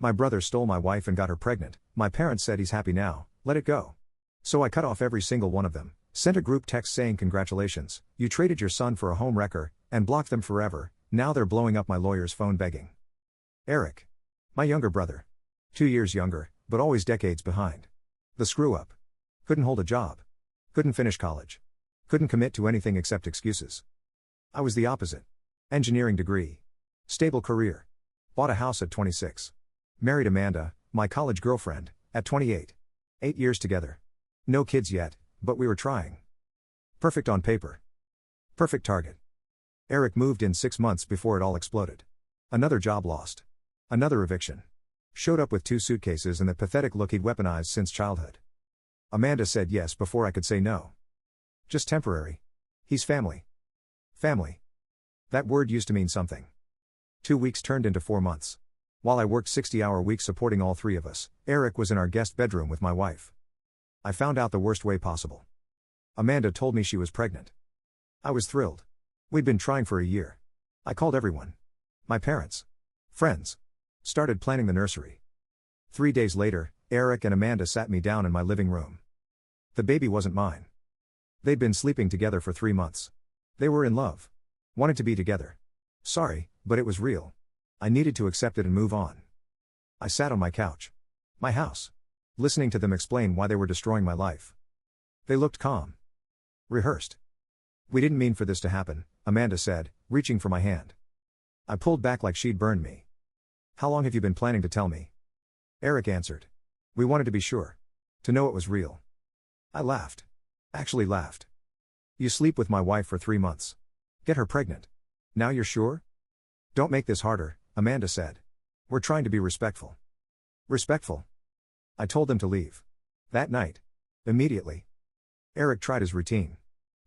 My brother stole my wife and got her pregnant. My parents said he's happy now, let it go. So I cut off every single one of them, sent a group text saying congratulations, you traded your son for a home wrecker, and blocked them forever. Now they're blowing up my lawyer's phone begging. Eric. My younger brother. 2 years younger, but always decades behind. The screw up. Couldn't hold a job. Couldn't finish college. Couldn't commit to anything except excuses. I was the opposite. Engineering degree. Stable career. Bought a house at 26. Married Amanda, my college girlfriend, at 28. 8 years together. No kids yet, but we were trying. Perfect on paper. Perfect target. Eric moved in 6 months before it all exploded. Another job lost. Another eviction. Showed up with 2 suitcases and the pathetic look he'd weaponized since childhood. Amanda said yes before I could say no. Just temporary. He's family. Family. That word used to mean something. 2 weeks turned into 4 months. While I worked 60-hour weeks supporting all 3 of us, Eric was in our guest bedroom with my wife. I found out the worst way possible. Amanda told me she was pregnant. I was thrilled. We'd been trying for a year. I called everyone. My parents. Friends. Started planning the nursery. 3 days later, Eric and Amanda sat me down in my living room. The baby wasn't mine. They'd been sleeping together for 3 months. They were in love. Wanted to be together. Sorry, but it was real. I needed to accept it and move on. I sat on my couch. My house. Listening to them explain why they were destroying my life. They looked calm. Rehearsed. We didn't mean for this to happen, Amanda said, reaching for my hand. I pulled back like she'd burned me. How long have you been planning to tell me? Eric answered. We wanted to be sure. To know it was real. I laughed. Actually laughed. You sleep with my wife for 3 months. Get her pregnant. Now you're sure? Don't make this harder, Amanda said. We're trying to be respectful. Respectful? I told them to leave. That night. Immediately. Eric tried his routine.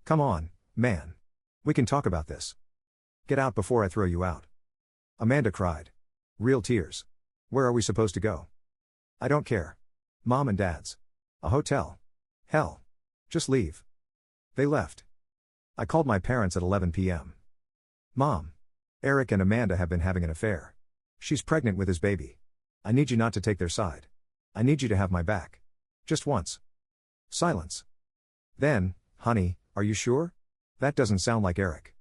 Come on, man. We can talk about this. Get out before I throw you out. Amanda cried. Real tears. Where are we supposed to go? I don't care. Mom and Dad's. A hotel. Hell. Just leave. They left. I called my parents at 11 p.m. Mom. Eric and Amanda have been having an affair. She's pregnant with his baby. I need you not to take their side. I need you to have my back. Just once. Silence. Then, honey, are you sure? That doesn't sound like Eric.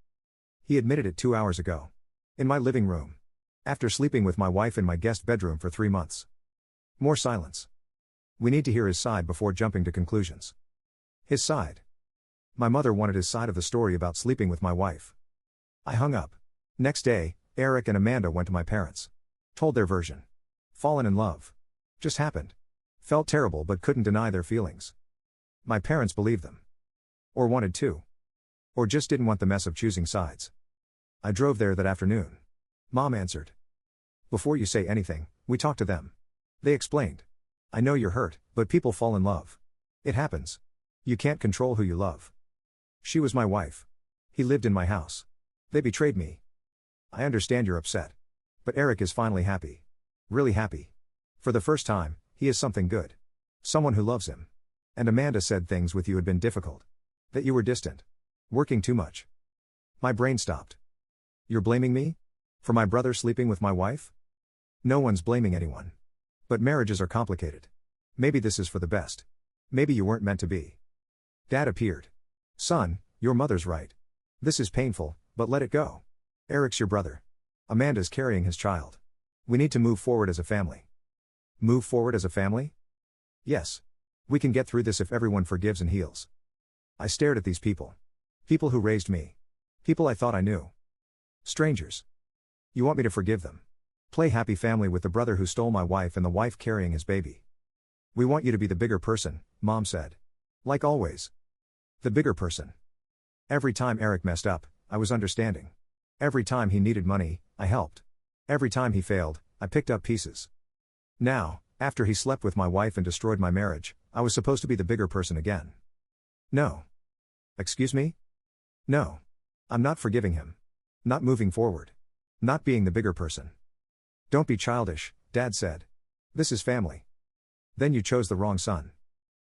He admitted it 2 hours ago. In my living room. After sleeping with my wife in my guest bedroom for 3 months. More silence. We need to hear his side before jumping to conclusions. His side. My mother wanted his side of the story about sleeping with my wife. I hung up. Next day, Eric and Amanda went to my parents. Told their version. Fallen in love. Just happened. Felt terrible but couldn't deny their feelings. My parents believed them. Or wanted to. Or just didn't want the mess of choosing sides. I drove there that afternoon. Mom answered. Before you say anything, we talked to them. They explained. I know you're hurt, but people fall in love. It happens. You can't control who you love. She was my wife. He lived in my house. They betrayed me. I understand you're upset. But Eric is finally happy. Really happy. For the first time, he is something good. Someone who loves him. And Amanda said things with you had been difficult. That you were distant. Working too much. My brain stopped. You're blaming me? For my brother sleeping with my wife? No one's blaming anyone. But marriages are complicated. Maybe this is for the best. Maybe you weren't meant to be. Dad appeared. Son, your mother's right. This is painful, but let it go. Eric's your brother. Amanda's carrying his child. We need to move forward as a family. Move forward as a family? Yes. We can get through this if everyone forgives and heals. I stared at these people. People who raised me. People I thought I knew. Strangers. You want me to forgive them? Play happy family with the brother who stole my wife and the wife carrying his baby. We want you to be the bigger person, Mom said. Like always. The bigger person. Every time Eric messed up, I was understanding. Every time he needed money, I helped. Every time he failed, I picked up pieces. Now, after he slept with my wife and destroyed my marriage, I was supposed to be the bigger person again. No. Excuse me? No. I'm not forgiving him. Not moving forward. Not being the bigger person. Don't be childish, Dad said. This is family. Then you chose the wrong son.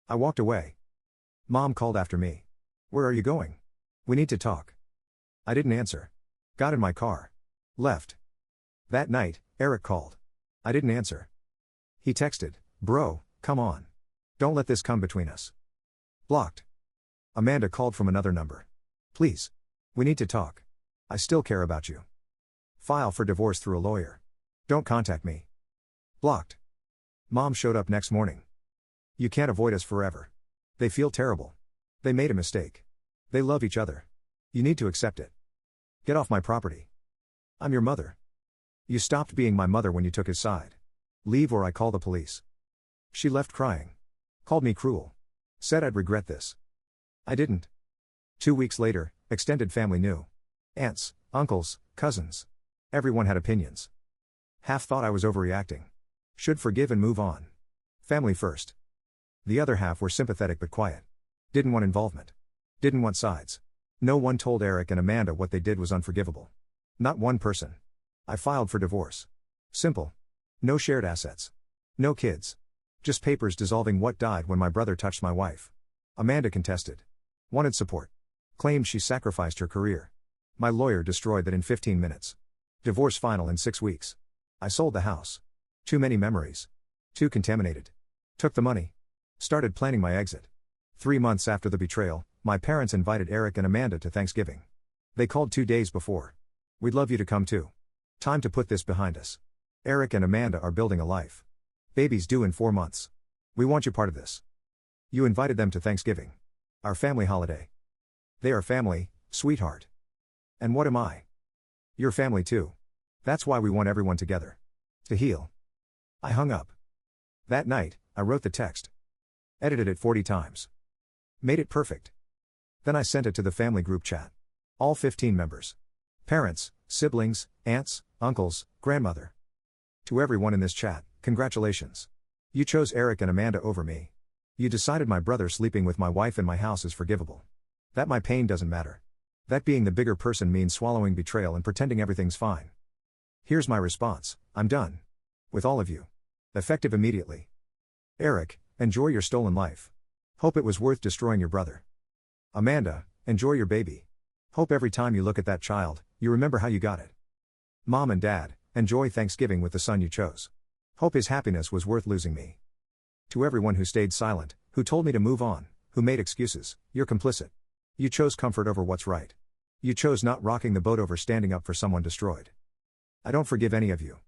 I walked away. Mom called after me. Where are you going? We need to talk. I didn't answer. Got in my car. Left. That night, Eric called. I didn't answer. He texted, "Bro, come on. Don't let this come between us." Blocked. Amanda called from another number. "Please. We need to talk. I still care about you. File for divorce through a lawyer. Don't contact me." Blocked. Mom showed up next morning. "You can't avoid us forever. They feel terrible. They made a mistake. They love each other. You need to accept it. Get off my property. I'm your mother. You stopped being my mother when you took his side. Leave or I call the police." She left crying. Called me cruel. Said I'd regret this. I didn't. 2 weeks later, extended family knew. Aunts, uncles, cousins. Everyone had opinions. Half thought I was overreacting. Should forgive and move on. Family first. The other half were sympathetic but quiet. Didn't want involvement. Didn't want sides. No one told Eric and Amanda what they did was unforgivable. Not one person. I filed for divorce. Simple. No shared assets. No kids. Just papers dissolving what died when my brother touched my wife. Amanda contested. Wanted support. Claimed she sacrificed her career. My lawyer destroyed that in 15 minutes. Divorce final in 6 weeks. I sold the house. Too many memories. Too contaminated. Took the money. Started planning my exit. 3 months after the betrayal, my parents invited Eric and Amanda to Thanksgiving. They called 2 days before. "We'd love you to come too. Time to put this behind us. Eric and Amanda are building a life. Baby's due in 4 months. We want you part of this." You invited them to Thanksgiving. Our family holiday. They are family, sweetheart. And what am I? Your family too. That's why we want everyone together. To heal. I hung up. That night, I wrote the text. Edited it 40 times. Made it perfect. Then I sent it to the family group chat. All 15 members. Parents, siblings, aunts, uncles, grandmother. To everyone in this chat, congratulations. You chose Eric and Amanda over me. You decided my brother sleeping with my wife in my house is forgivable. That my pain doesn't matter. That being the bigger person means swallowing betrayal and pretending everything's fine. Here's my response: I'm done. With all of you. Effective immediately. Eric, enjoy your stolen life. Hope it was worth destroying your brother. Amanda, enjoy your baby. Hope every time you look at that child, you remember how you got it. Mom and Dad, enjoy Thanksgiving with the son you chose. Hope his happiness was worth losing me. To everyone who stayed silent, who told me to move on, who made excuses, you're complicit. You chose comfort over what's right. You chose not rocking the boat over standing up for someone destroyed. I don't forgive any of you.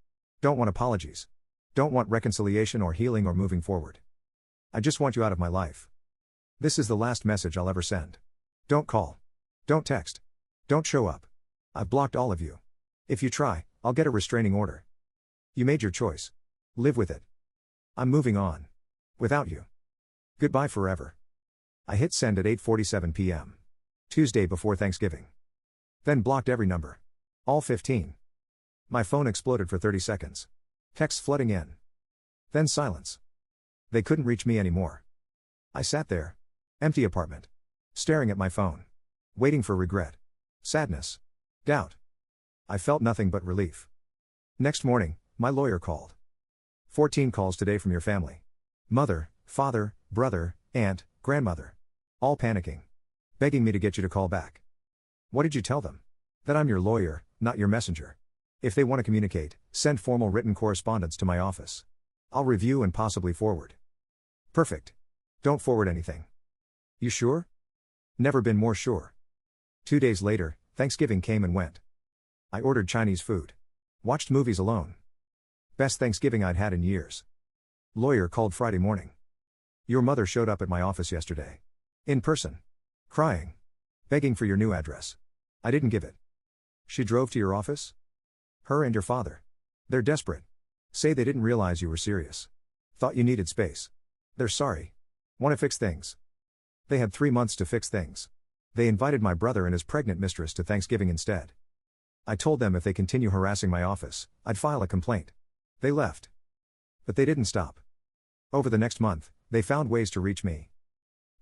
Don't want apologies. Don't want reconciliation or healing or moving forward. I just want you out of my life. This is the last message I'll ever send. Don't call. Don't text. Don't show up. I've blocked all of you. If you try, I'll get a restraining order. You made your choice. Live with it. I'm moving on. Without you. Goodbye forever. I hit send at 8:47 p.m. Tuesday before Thanksgiving. Then blocked every number. All 15. My phone exploded for 30 seconds. Texts flooding in. Then silence. They couldn't reach me anymore. I sat there. Empty apartment. Staring at my phone. Waiting for regret. Sadness. Doubt. I felt nothing but relief. Next morning, my lawyer called. 14 calls today from your family. Mother, father, brother, aunt, grandmother. All panicking. Begging me to get you to call back. What did you tell them? That I'm your lawyer, not your messenger. If they want to communicate, send formal written correspondence to my office. I'll review and possibly forward. Perfect. Don't forward anything. You sure? Never been more sure. 2 days later, Thanksgiving came and went. I ordered Chinese food. Watched movies alone. Best Thanksgiving I'd had in years. Lawyer called Friday morning. Your mother showed up at my office yesterday. In person. Crying. Begging for your new address. I didn't give it. She drove to your office? Her and your father. They're desperate. Say they didn't realize you were serious. Thought you needed space. They're sorry. Want to fix things. They had 3 months to fix things. They invited my brother and his pregnant mistress to Thanksgiving instead. I told them if they continue harassing my office, I'd file a complaint. They left. But they didn't stop. Over the next month, they found ways to reach me.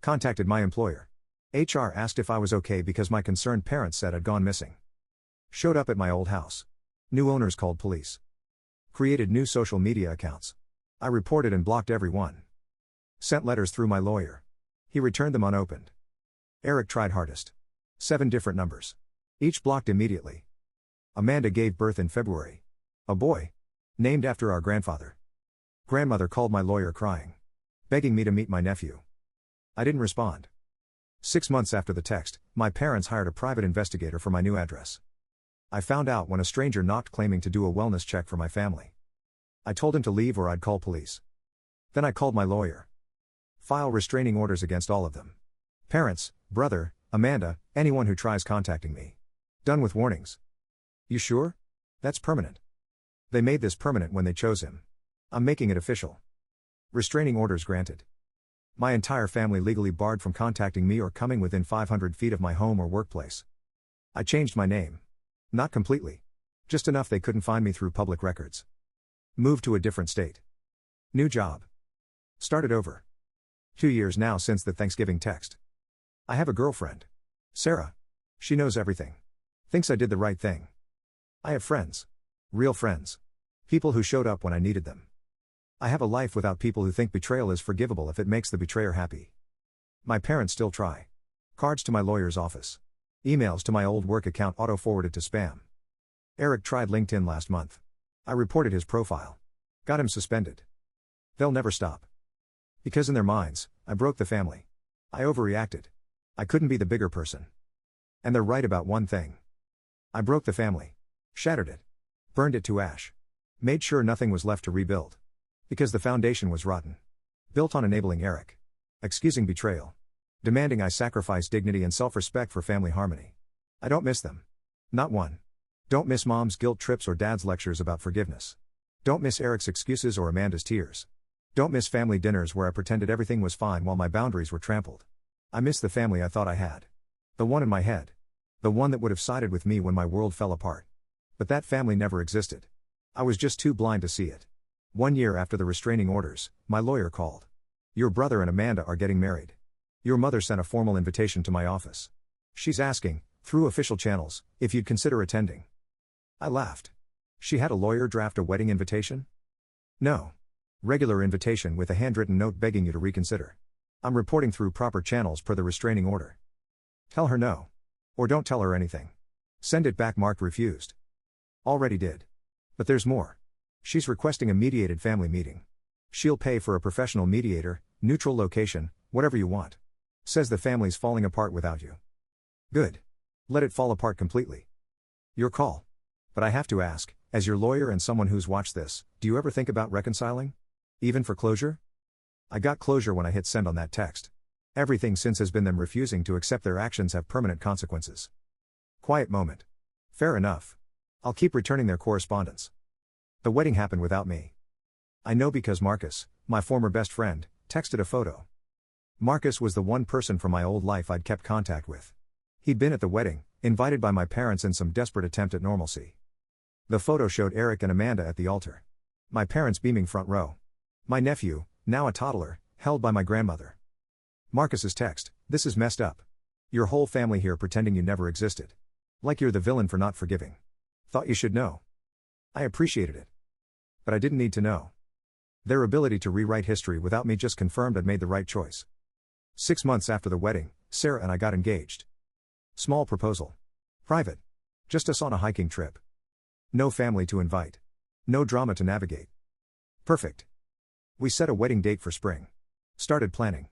Contacted my employer. HR asked if I was okay because my concerned parents said I'd gone missing. Showed up at my old house. New owners called police. Created new social media accounts. I reported and blocked everyone. Sent letters through my lawyer. He returned them unopened. Eric tried hardest. 7 different numbers. Each blocked immediately. Amanda gave birth in February. A boy. Named after our grandfather. Grandmother called my lawyer crying, begging me to meet my nephew. I didn't respond. 6 months after the text, my parents hired a private investigator for my new address. I found out when a stranger knocked claiming to do a wellness check for my family. I told him to leave or I'd call police. Then I called my lawyer. File restraining orders against all of them. Parents, brother, Amanda, anyone who tries contacting me. Done with warnings. You sure? That's permanent. They made this permanent when they chose him. I'm making it official. Restraining orders granted. My entire family legally barred from contacting me or coming within 500 feet of my home or workplace. I changed my name. Not completely. Just enough they couldn't find me through public records. Moved to a different state. New job. Started over. 2 years now since the Thanksgiving text. I have a girlfriend. Sarah. She knows everything. Thinks I did the right thing. I have friends. Real friends. People who showed up when I needed them. I have a life without people who think betrayal is forgivable if it makes the betrayer happy. My parents still try. Cards to my lawyer's office. Emails to my old work account auto-forwarded to spam. Eric tried LinkedIn last month. I reported his profile. Got him suspended. They'll never stop. Because in their minds, I broke the family. I overreacted. I couldn't be the bigger person. And they're right about one thing. I broke the family. Shattered it. Burned it to ash. Made sure nothing was left to rebuild. Because the foundation was rotten. Built on enabling Eric. Excusing betrayal. Demanding I sacrifice dignity and self-respect for family harmony. I don't miss them. Not one. Don't miss mom's guilt trips or dad's lectures about forgiveness. Don't miss Eric's excuses or Amanda's tears. Don't miss family dinners where I pretended everything was fine while my boundaries were trampled. I miss the family I thought I had. The one in my head. The one that would have sided with me when my world fell apart. But that family never existed. I was just too blind to see it. 1 year after the restraining orders, my lawyer called. Your brother and Amanda are getting married. Your mother sent a formal invitation to my office. She's asking, through official channels, if you'd consider attending. I laughed. She had a lawyer draft a wedding invitation? No. Regular invitation with a handwritten note begging you to reconsider. I'm reporting through proper channels per the restraining order. Tell her no. Or don't tell her anything. Send it back marked refused. Already did. But there's more. She's requesting a mediated family meeting. She'll pay for a professional mediator, neutral location, whatever you want. Says the family's falling apart without you. Good. Let it fall apart completely. Your call. But I have to ask, as your lawyer and someone who's watched this, do you ever think about reconciling? Even for closure? I got closure when I hit send on that text. Everything since has been them refusing to accept their actions have permanent consequences. Quiet moment. Fair enough. I'll keep returning their correspondence. The wedding happened without me. I know because Marcus, my former best friend, texted a photo. Marcus was the one person from my old life I'd kept contact with. He'd been at the wedding, invited by my parents in some desperate attempt at normalcy. The photo showed Eric and Amanda at the altar. My parents beaming front row. My nephew, now a toddler, held by my grandmother. Marcus's text, this is messed up. Your whole family here pretending you never existed. Like you're the villain for not forgiving. Thought you should know. I appreciated it. But I didn't need to know. Their ability to rewrite history without me just confirmed I'd made the right choice. 6 months after the wedding, Sarah and I got engaged. Small proposal. Private. Just us on a hiking trip. No family to invite. No drama to navigate. Perfect. We set a wedding date for spring. Started planning.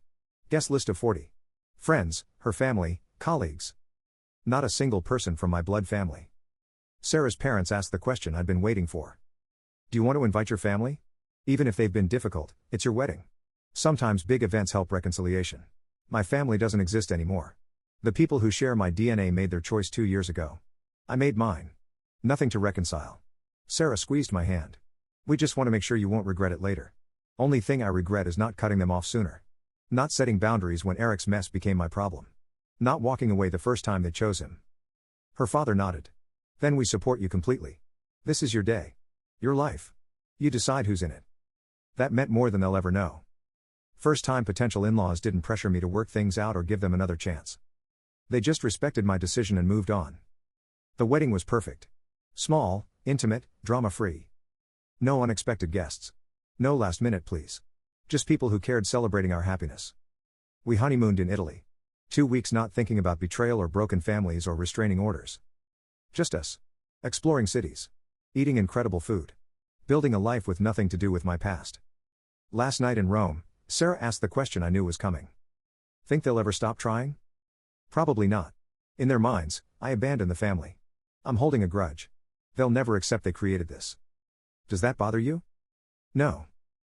Guest list of 40. Friends, her family, colleagues. Not a single person from my blood family. Sarah's parents asked the question I'd been waiting for. Do you want to invite your family? Even if they've been difficult, it's your wedding. Sometimes big events help reconciliation. My family doesn't exist anymore. The people who share my DNA made their choice 2 years ago. I made mine. Nothing to reconcile. Sarah squeezed my hand. We just want to make sure you won't regret it later. Only thing I regret is not cutting them off sooner. Not setting boundaries when Eric's mess became my problem. Not walking away the first time they chose him. Her father nodded. Then we support you completely. This is your day. Your life. You decide who's in it. That meant more than they'll ever know. First-time potential in-laws didn't pressure me to work things out or give them another chance. They just respected my decision and moved on. The wedding was perfect. Small, intimate, drama-free. No unexpected guests. No last minute please. Just people who cared celebrating our happiness. We honeymooned in Italy. 2 weeks not thinking about betrayal or broken families or restraining orders. Just us. Exploring cities. Eating incredible food. Building a life with nothing to do with my past. Last night in Rome, Sarah asked the question I knew was coming. Think they'll ever stop trying? Probably not. In their minds, I abandoned the family. I'm holding a grudge. They'll never accept they created this. Does that bother you? No.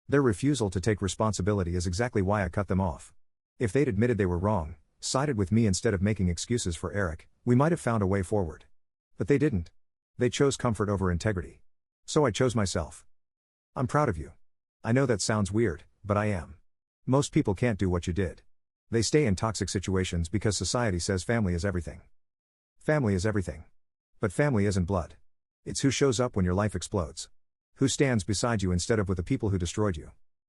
Their refusal to take responsibility is exactly why I cut them off. If they'd admitted they were wrong, sided with me instead of making excuses for Eric, we might have found a way forward. But they didn't. They chose comfort over integrity. So I chose myself. I'm proud of you. I know that sounds weird, but I am. Most people can't do what you did. They stay in toxic situations because society says family is everything. Family is everything. But family isn't blood. It's who shows up when your life explodes. Who stands beside you instead of with the people who destroyed you.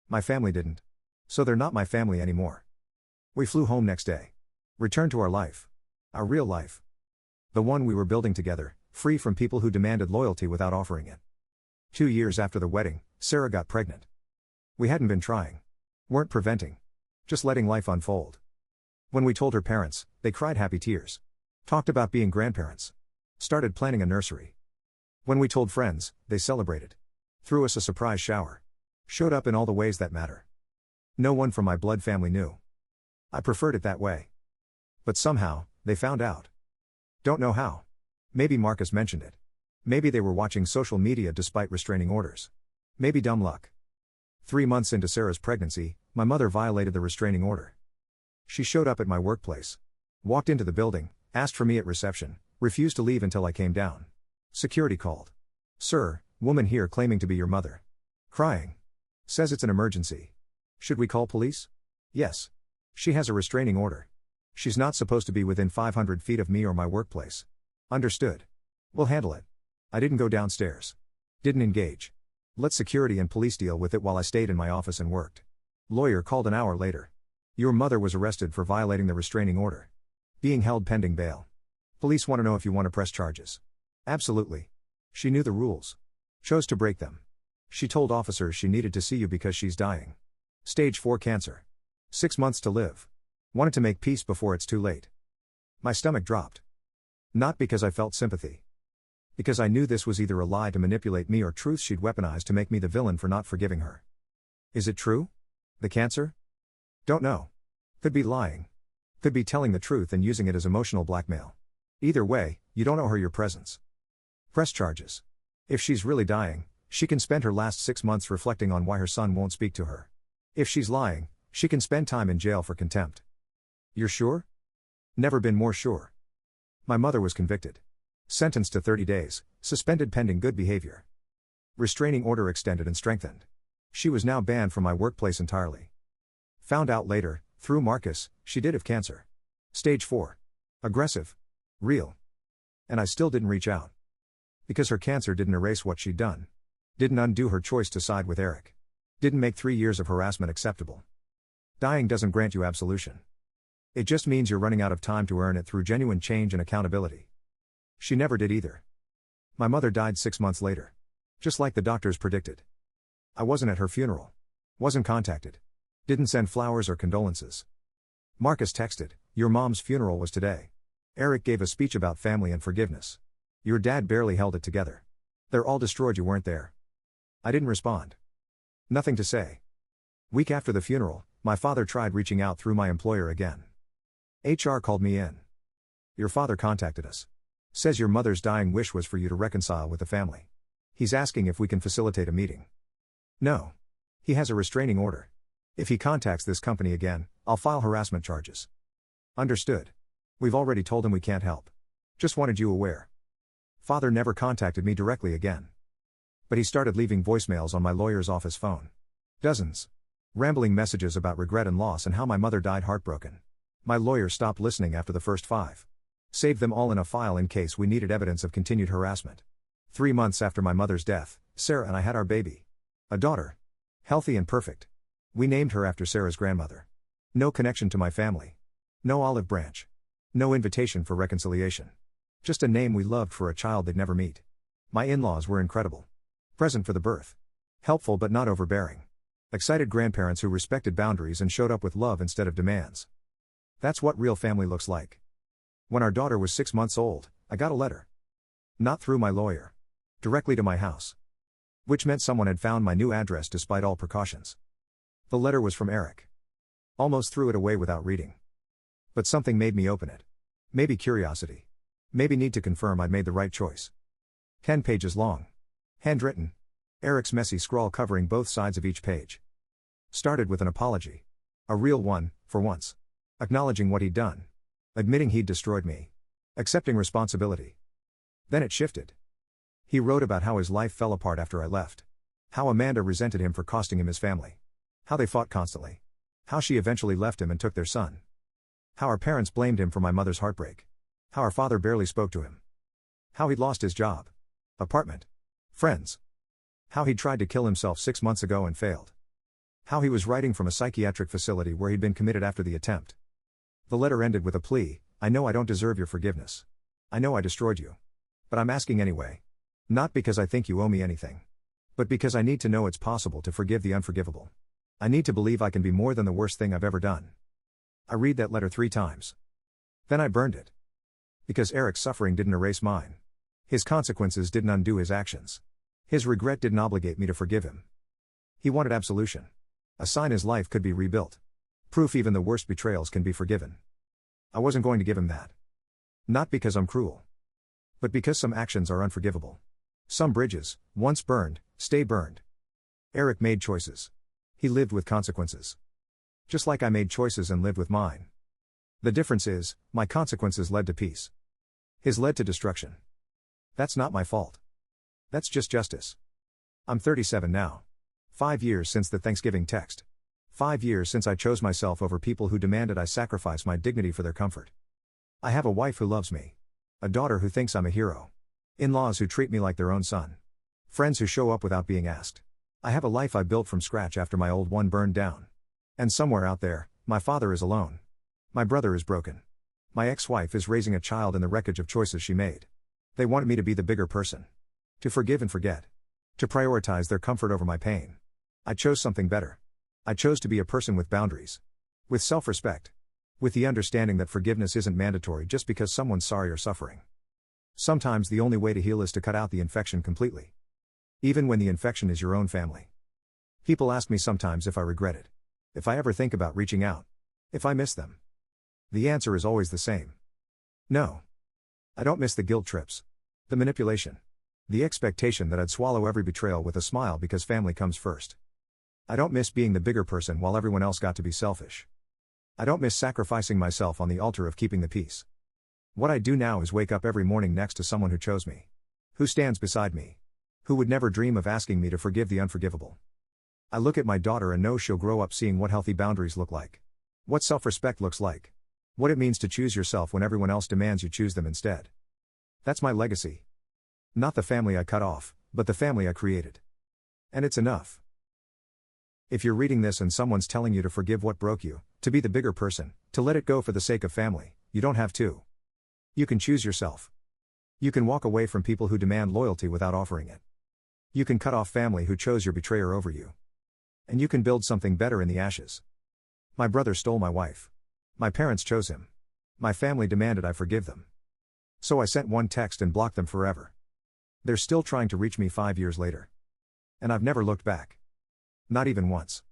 My family didn't. So they're not my family anymore. We flew home next day. Returned to our life. Our real life. The one we were building together, free from people who demanded loyalty without offering it. 2 years after the wedding, Sarah got pregnant. We hadn't been trying. Weren't preventing. Just letting life unfold. When we told her parents, they cried happy tears. Talked about being grandparents. Started planning a nursery. When we told friends, they celebrated. Threw us a surprise shower. Showed up in all the ways that matter. No one from my blood family knew. I preferred it that way. But somehow, they found out. Don't know how. Maybe Marcus mentioned it. Maybe they were watching social media despite restraining orders. Maybe dumb luck. 3 months into Sarah's pregnancy, my mother violated the restraining order. She showed up at my workplace. Walked into the building, asked for me at reception, refused to leave until I came down. Security called. Sir, woman here claiming to be your mother. Crying. Says it's an emergency. Should we call police? Yes. She has a restraining order. She's not supposed to be within 500 feet of me or my workplace. Understood. We'll handle it. I didn't go downstairs. Didn't engage. Let security and police deal with it while I stayed in my office and worked. Lawyer called an hour later. Your mother was arrested for violating the restraining order. Being held pending bail. Police want to know if you want to press charges. Absolutely. She knew the rules. Chose to break them. She told officers she needed to see you because she's dying. Stage 4 cancer. 6 months to live. Wanted to make peace before it's too late. My stomach dropped. Not because I felt sympathy. Because I knew this was either a lie to manipulate me or truth she'd weaponized to make me the villain for not forgiving her. Is it true? The cancer? Don't know. Could be lying. Could be telling the truth and using it as emotional blackmail. Either way, you don't owe her your presence. Press charges. If she's really dying, she can spend her last 6 months reflecting on why her son won't speak to her. If she's lying, she can spend time in jail for contempt. You're sure? Never been more sure. My mother was convicted. Sentenced to 30 days, suspended pending good behavior. Restraining order extended and strengthened. She was now banned from my workplace entirely. Found out later, through Marcus, she did have cancer. Stage 4. Aggressive. Real. And I still didn't reach out. Because her cancer didn't erase what she'd done. Didn't undo her choice to side with Eric. Didn't make 3 years of harassment acceptable. Dying doesn't grant you absolution. It just means you're running out of time to earn it through genuine change and accountability. She never did either. My mother died 6 months later. Just like the doctors predicted. I wasn't at her funeral. Wasn't contacted. Didn't send flowers or condolences. Marcus texted, "Your mom's funeral was today." Eric gave a speech about family and forgiveness. "Your dad barely held it together. They're all destroyed, you weren't there." I didn't respond. Nothing to say. Week after the funeral, my father tried reaching out through my employer again. HR called me in. "Your father contacted us. Says your mother's dying wish was for you to reconcile with the family. He's asking if we can facilitate a meeting." No. He has a restraining order. If he contacts this company again, I'll file harassment charges. Understood. We've already told him we can't help. Just wanted you aware. Father never contacted me directly again. But he started leaving voicemails on my lawyer's office phone. Dozens. Rambling messages about regret and loss and how my mother died heartbroken. My lawyer stopped listening after the first 5. Saved them all in a file in case we needed evidence of continued harassment. 3 months after my mother's death, Sarah and I had our baby. A daughter. Healthy and perfect. We named her after Sarah's grandmother. No connection to my family. No olive branch. No invitation for reconciliation. Just a name we loved for a child they'd never meet. My in-laws were incredible. Present for the birth. Helpful but not overbearing. Excited grandparents who respected boundaries and showed up with love instead of demands. That's what real family looks like. When our daughter was 6 months old, I got a letter. Not through my lawyer. Directly to my house. which meant someone had found my new address despite all precautions. The letter was from Eric. Almost threw it away without reading. But something made me open it. Maybe curiosity. Maybe need to confirm I'd made the right choice. 10 pages long. Handwritten. Eric's messy scrawl covering both sides of each page. Started with an apology. A real one, for once. Acknowledging what he'd done. Admitting he'd destroyed me. Accepting responsibility. Then it shifted. He wrote about how his life fell apart after I left. How Amanda resented him for costing him his family. How they fought constantly. How she eventually left him and took their son. How our parents blamed him for my mother's heartbreak. How our father barely spoke to him. How he'd lost his job. Apartment. Friends. How he'd tried to kill himself 6 months ago and failed. How he was writing from a psychiatric facility where he'd been committed after the attempt. The letter ended with a plea. I know I don't deserve your forgiveness. I know I destroyed you. But I'm asking anyway. Not because I think you owe me anything. But because I need to know it's possible to forgive the unforgivable. I need to believe I can be more than the worst thing I've ever done. I read that letter 3 times. Then I burned it. Because Eric's suffering didn't erase mine. His consequences didn't undo his actions. His regret didn't obligate me to forgive him. He wanted absolution. A sign his life could be rebuilt. Proof even the worst betrayals can be forgiven. I wasn't going to give him that. Not because I'm cruel. But because some actions are unforgivable. Some bridges, once burned, stay burned. Eric made choices. He lived with consequences. Just like I made choices and lived with mine. The difference is, my consequences led to peace. His led to destruction. That's not my fault. That's just justice. I'm 37 now. 5 years since the Thanksgiving text. 5 years since I chose myself over people who demanded I sacrifice my dignity for their comfort. I have a wife who loves me. A daughter who thinks I'm a hero. In-laws who treat me like their own son. Friends who show up without being asked. I have a life I built from scratch after my old one burned down. And somewhere out there, my father is alone. My brother is broken. My ex-wife is raising a child in the wreckage of choices she made. They wanted me to be the bigger person. To forgive and forget. To prioritize their comfort over my pain. I chose something better. I chose to be a person with boundaries. With self-respect. With the understanding that forgiveness isn't mandatory just because someone's sorry or suffering. Sometimes the only way to heal is to cut out the infection completely. Even when the infection is your own family. People ask me sometimes if I regret it. If I ever think about reaching out. If I miss them. The answer is always the same. No. I don't miss the guilt trips. The manipulation. The expectation that I'd swallow every betrayal with a smile because family comes first. I don't miss being the bigger person while everyone else got to be selfish. I don't miss sacrificing myself on the altar of keeping the peace. What I do now is wake up every morning next to someone who chose me. Who stands beside me. Who would never dream of asking me to forgive the unforgivable. I look at my daughter and know she'll grow up seeing what healthy boundaries look like. What self-respect looks like. What it means to choose yourself when everyone else demands you choose them instead. That's my legacy. Not the family I cut off, but the family I created. And it's enough. If you're reading this and someone's telling you to forgive what broke you, to be the bigger person, to let it go for the sake of family, you don't have to. You can choose yourself. You can walk away from people who demand loyalty without offering it. You can cut off family who chose your betrayer over you. And you can build something better in the ashes. My brother stole my wife. My parents chose him. My family demanded I forgive them. So I sent one text and blocked them forever. They're still trying to reach me 5 years later. And I've never looked back. Not even once.